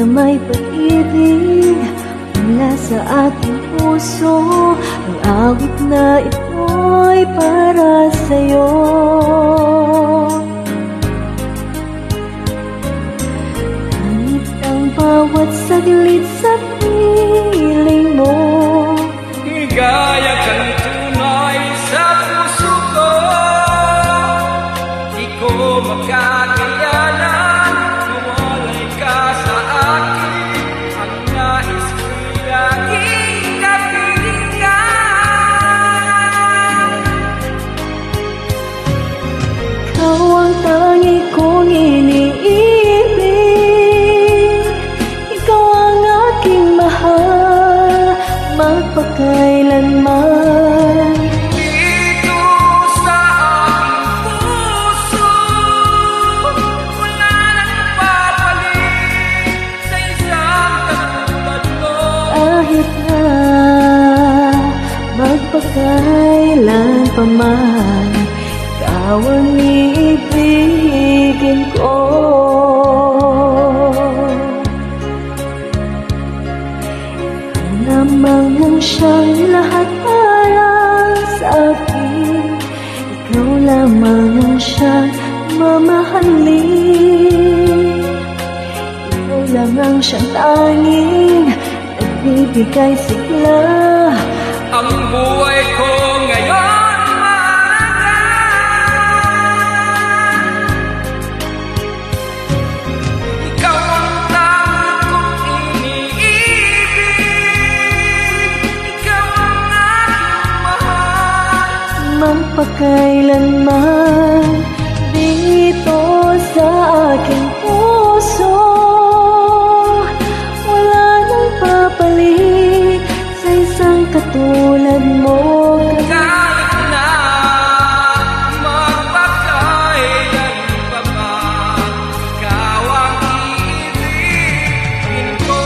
na may pag-ibig mula sa ating puso. Ang awit na ito'y para sa'yo. Kahit ang bawat saglit sa piling mo, gaya kang tunay sa puso ko. Di ko makakayanan, mawalay ka sa akin. Ang nais ko'y laging kapiling ka. ikaw ang tangi kong iniibig. Ikaw ang aking mahal, magpakailanman. Dito sa aking puso, wala nang papalit sa isang katulad mo. Kahit na magpakailan pa man, ikaw ang iibigin ko. Lamang ang siyang lahat para sa akin. Ikaw lamang ang siyang mamahalin. Ikaw lang ang siyang tanging nagbibigay sigla. Ang buhay ko ngayon maaga. Ikaw ang tanging kong iniibig. Ikaw ang aking mahal. Magpakailanman dito sa aking puso, wala nang papalit sa isang katulad mo. Kahit na magpakailan pa man, ikaw ang iibigin ko.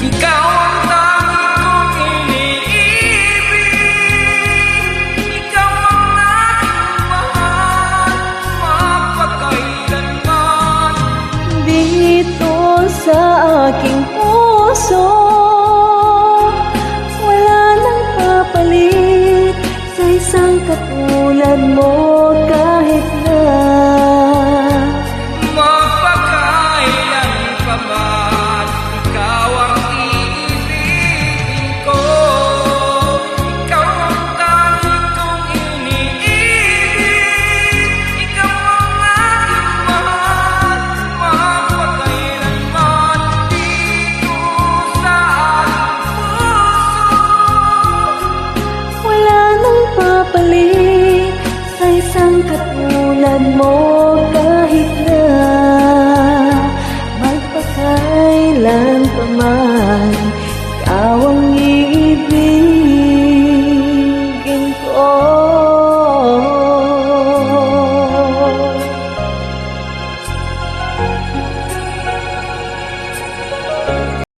Ikaw ang tanging kong iniibig. Ikaw ang aking mahal, magpakailanman. Dito sa aking puso, wala nang papalit sa isang katulad mo. Kahit na Magpakailan pa man, ikaw ang iibigin ko. Ikaw ang tanging kong iniibig. Ikaw ang aking mahal, magpakailanman. Dito sa aking puso, wala nang papalit sa isang katulad mo.